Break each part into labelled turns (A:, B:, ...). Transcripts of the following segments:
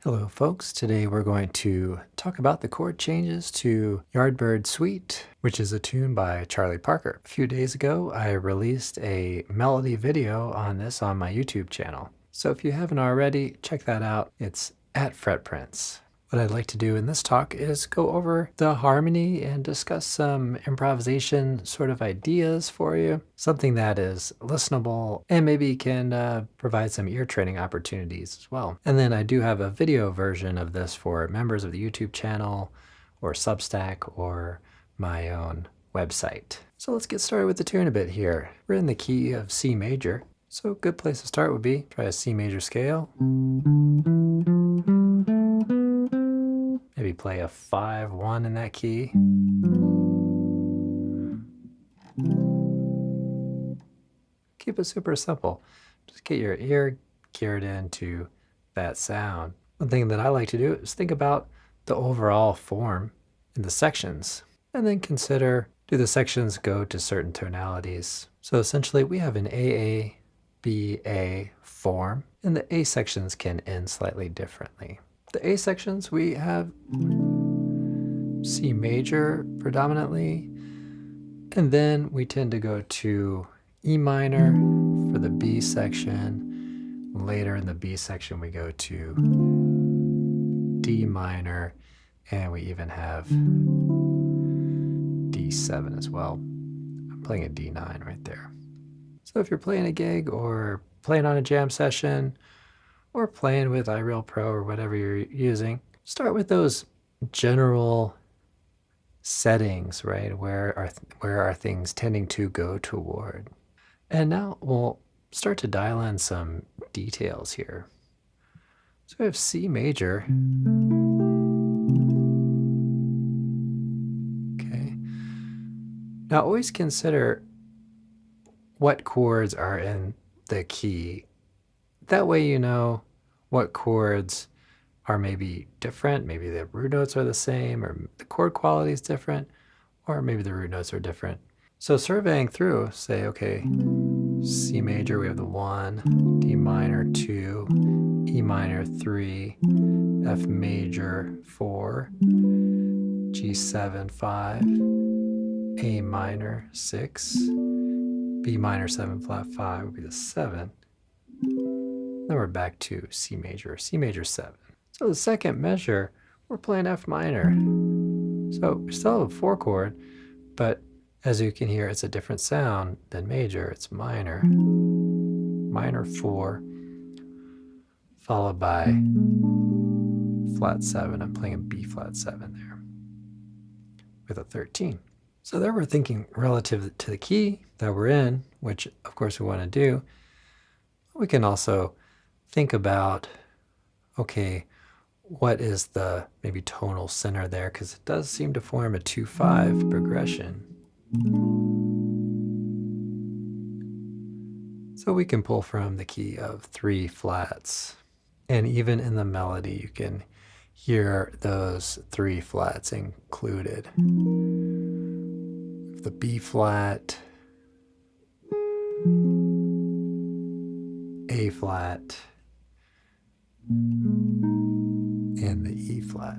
A: Hello folks, today we're going to talk about the chord changes to Yardbird Suite, which is a tune by Charlie Parker. A few days ago, I released a melody video on this on my YouTube channel. So if you haven't already, check that out. It's at Fretprints. What I'd like to do in this talk is go over the harmony and discuss some improvisation sort of ideas for you, something that is listenable and maybe can provide some ear training opportunities as well. And then I do have a video version of this for members of the YouTube channel or Substack or my own website. So let's get started with the tune a bit here. We're in the key of C major. So a good place to start would be try a C major scale. Maybe play a 5-1 in that key. Keep it super simple. Just get your ear geared into that sound. One thing that I like to do is think about the overall form in the sections, and then consider, do the sections go to certain tonalities? So essentially we have an AA, BA form, and the A sections can end slightly differently. The A sections, we have C major predominantly, and then we tend to go to E minor for the B section. Later in the B section, we go to D minor, and we even have D7 as well. I'm playing a D9 right there. So if you're playing a gig or playing on a jam session, or playing with iReal Pro or whatever you're using, start with those general settings, right? Where are things tending to go toward? And now we'll start to dial in some details here. So we have C major. Okay. Now always consider what chords are in the key. That way you know what chords are maybe different. Maybe the root notes are the same, or the chord quality is different, or maybe the root notes are different. So surveying through, say, okay, C major, we have the 1, D minor 2, E minor 3, F major 4, G7 5, A minor 6, B minor 7 flat 5 would be the 7. Then we're back to C major 7. So the second measure, we're playing F minor. So we still have a 4 chord, but as you can hear, it's a different sound than major. It's minor. Minor 4, followed by flat 7. I'm playing a B flat 7 there with a 13. So there we're thinking relative to the key that we're in, which of course we want to do. We can also think about, okay, what is the maybe tonal center there? Because it does seem to form a 2-5 progression. So we can pull from the key of 3 flats. And even in the melody, you can hear those 3 flats included. The B flat, A flat, and the E flat.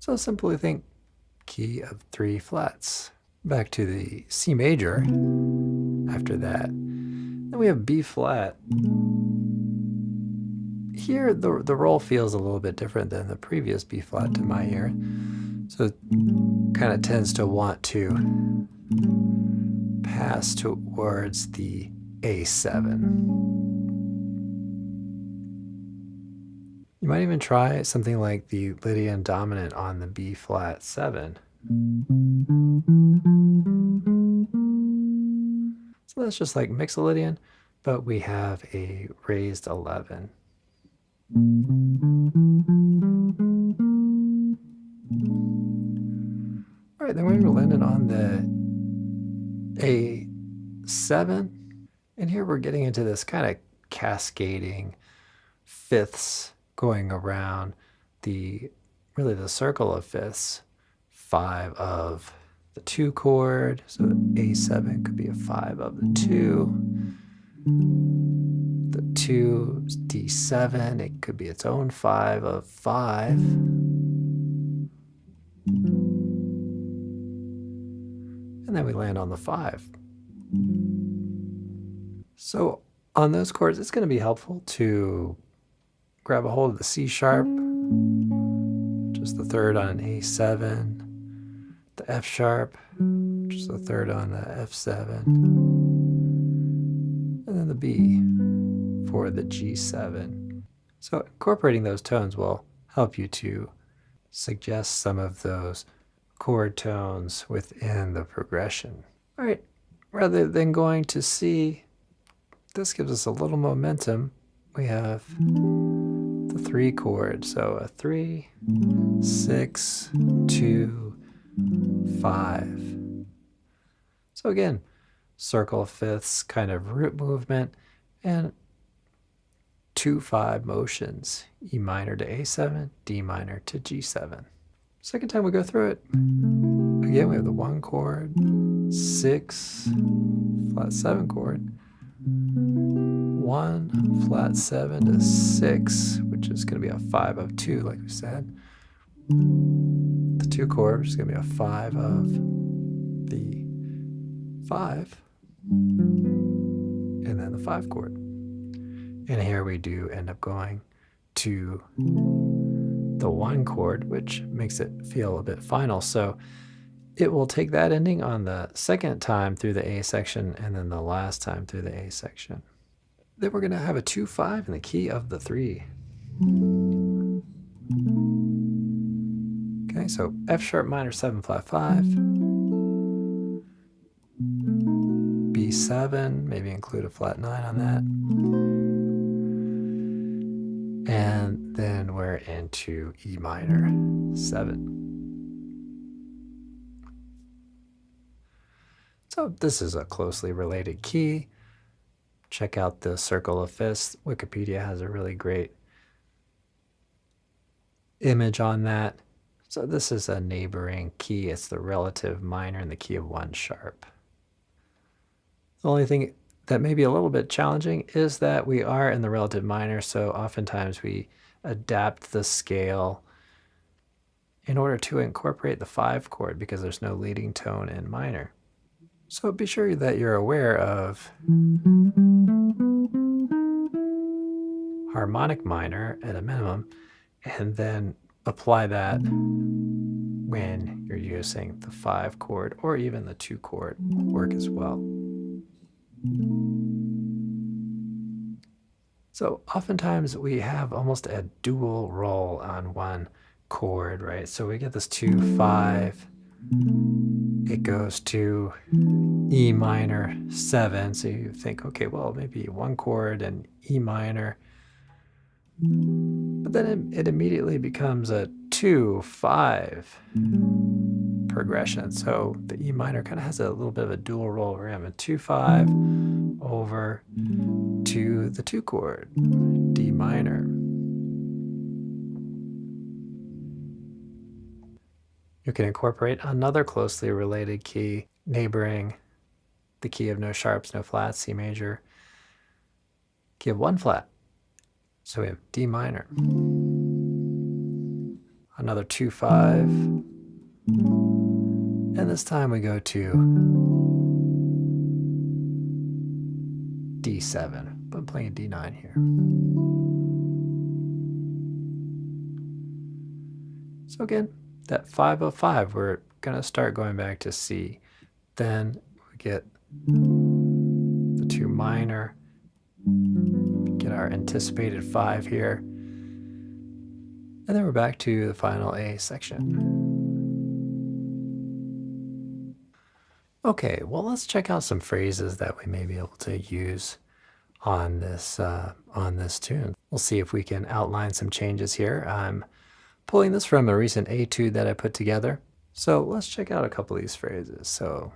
A: So simply think key of 3 flats. Back to the C major after that. Then we have B flat. Here the roll feels a little bit different than the previous B flat to my ear. So it kind of tends to want to pass towards the A7. You might even try something like the Lydian dominant on the B flat 7. So that's just like Mixolydian, but we have a raised 11. All right, then we're landing on the A7. And here we're getting into this kind of cascading fifths going around the circle of fifths. 5 of the 2 chord, so A7 could be a 5 of the 2. The to D7. It could be its own 5 of 5. And then we land on the 5. So on those chords, it's going to be helpful to grab a hold of the C sharp, just the third on an A7, the F sharp, just the third on the F7, and then the B for the G7. So incorporating those tones will help you to suggest some of those chord tones within the progression. All right, rather than going to C, this gives us a little momentum. We have the 3 chord, so a 3, 6, 2, 5. So again, circle of fifths kind of root movement and 2-5 motions, E minor to A7, D minor to G7. Second time we go through it, again we have the 1 chord, 6, flat 7 chord, 1, flat 7 to 6, which is going to be a 5 of 2, like we said. The 2 chord, which is going to be a 5 of the 5, and then the 5 chord. And here we do end up going to the 1 chord, which makes it feel a bit final. So it will take that ending on the second time through the A section and then the last time through the A section. Then we're going to have a 2-5 in the key of the 3. Okay, so F sharp minor 7 flat 5, B7, maybe include a flat 9 on that. And then we're into E minor 7. So this is a closely related key. Check out the circle of fifths. Wikipedia has a really great image on that. So this is a neighboring key. It's the relative minor in the key of 1 sharp. The only thing that may be a little bit challenging is that we are in the relative minor, so oftentimes we adapt the scale in order to incorporate the 5 chord because there's no leading tone in minor. So be sure that you're aware of harmonic minor at a minimum, and then apply that when you're using the 5 chord or even the 2 chord work as well. So oftentimes we have almost a dual roll on 1 chord, right? So we get this 2-5, it goes to E minor 7, so you think, okay, well, maybe 1 chord and E minor, but then it immediately becomes a 2-5 progression. So the E minor kind of has a little bit of a dual roll where I'm a 2-5 over to the 2 chord, D minor. You can incorporate another closely related key neighboring the key of no sharps, no flats, C major, key of 1 flat. So we have D minor, another 2-5, and this time we go to D7, but I'm playing D9 here. So again, that 5 of 5, we're going to start going back to C. Then we get the 2 minor, get our anticipated 5 here, and then we're back to the final A section. Okay, well, let's check out some phrases that we may be able to use on this tune. We'll see if we can outline some changes here. I'm pulling this from a recent etude that I put together. So let's check out a couple of these phrases. So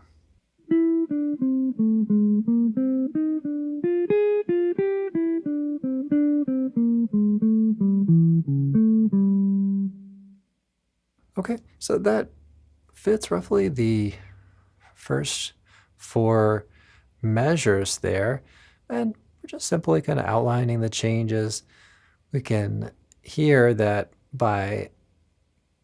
A: okay, so that fits roughly the first 4 measures there, and we're just simply kind of outlining the changes. We can hear that by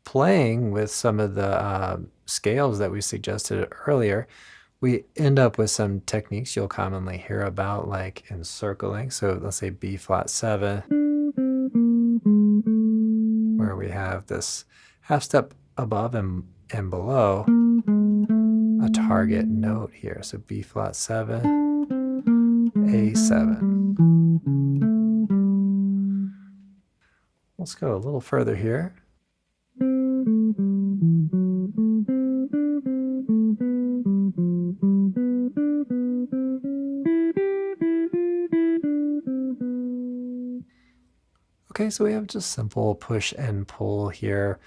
A: playing with some of the scales that we suggested earlier, we end up with some techniques you'll commonly hear about, like encircling. So let's say B flat 7, where we have this half step above and below a target note here. So B flat 7, A7. Let's go a little further here. Okay, so we have just simple push and pull here.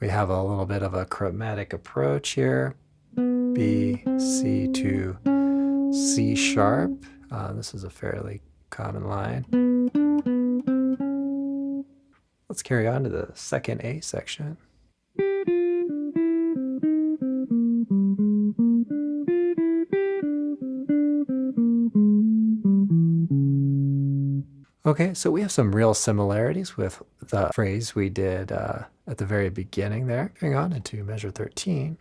A: We have a little bit of a chromatic approach here. B, C to C sharp. This is a fairly common line. Let's carry on to the second A section. Okay, so we have some real similarities with the phrase we did at the very beginning there. Going on into measure 13.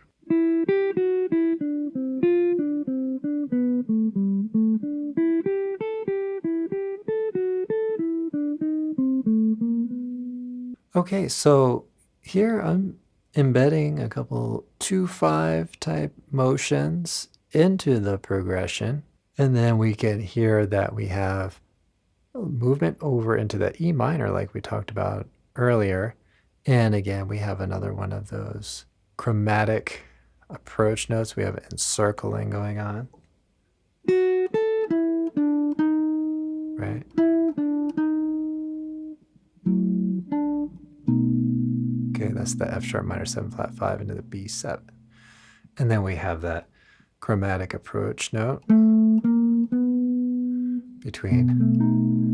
A: Okay, so here I'm embedding a couple 2/5 type motions into the progression, and then we can hear that we have movement over into the E minor like we talked about earlier. And again, we have another one of those chromatic approach notes. We have encircling going on. Right? Okay, that's the F sharp minor 7 flat 5 into the B7. And then we have that chromatic approach note between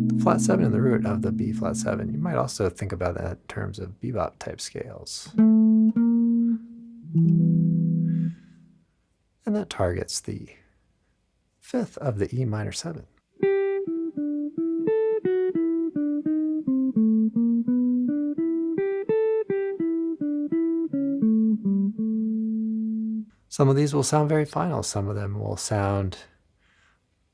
A: the flat 7 and the root of the B flat 7. You might also think about that in terms of bebop type scales. And that targets the 5th of the E minor 7. Some of these will sound very final. Some of them will sound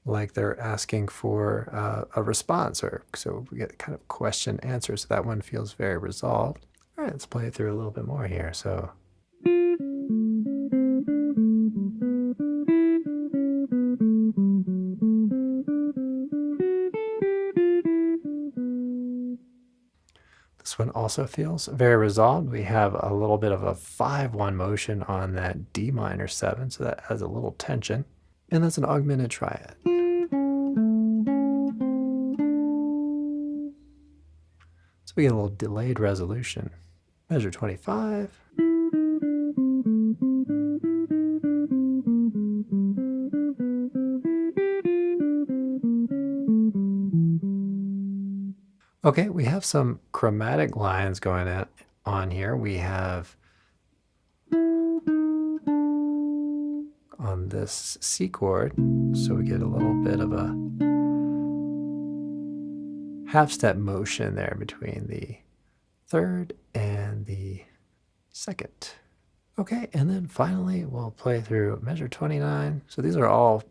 A: like they're asking for a response, or so we get kind of question answer. So that one feels very resolved. All right, let's play it through a little bit more here. So. This one also feels very resolved. We have a little bit of a 5/1 motion on that D minor 7, so that has a little tension. And that's an augmented triad. So we get a little delayed resolution. Measure 25. Okay, we have some chromatic lines going on here. We have on this C chord, so we get a little bit of a half step motion there between the 3rd and the 2nd. Okay, and then finally we'll play through measure 29. So these are all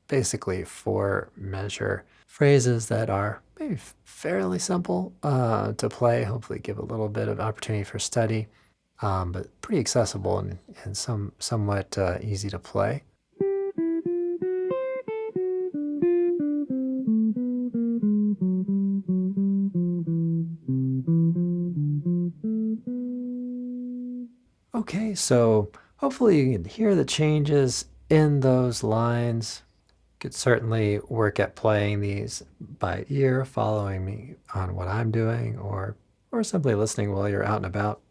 A: basically 4 measure phrases that are maybe fairly simple to play, hopefully give a little bit of opportunity for study, but pretty accessible and somewhat easy to play. Okay, so hopefully you can hear the changes in those lines. Could certainly work at playing these by ear, following me on what I'm doing, or simply listening while you're out and about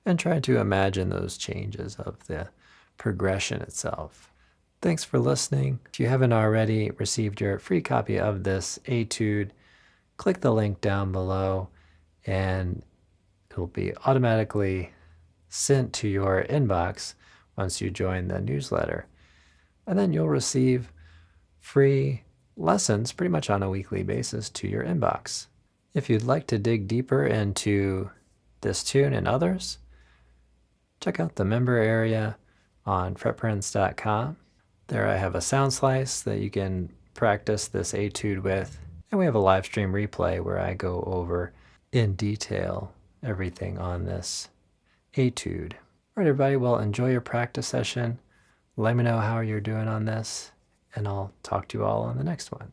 A: and try to imagine those changes of the progression itself. Thanks for listening. If you haven't already received your free copy of this etude, click the link down below and it'll be automatically sent to your inbox once you join the newsletter. And then you'll receive free lessons pretty much on a weekly basis to your inbox. If you'd like to dig deeper into this tune and others, check out the member area on fretprints.com. There I have a sound slice that you can practice this etude with, and we have a live stream replay where I go over in detail everything on this etude. All right, everybody, well, enjoy your practice session. Let me know how you're doing on this, and I'll talk to you all on the next one.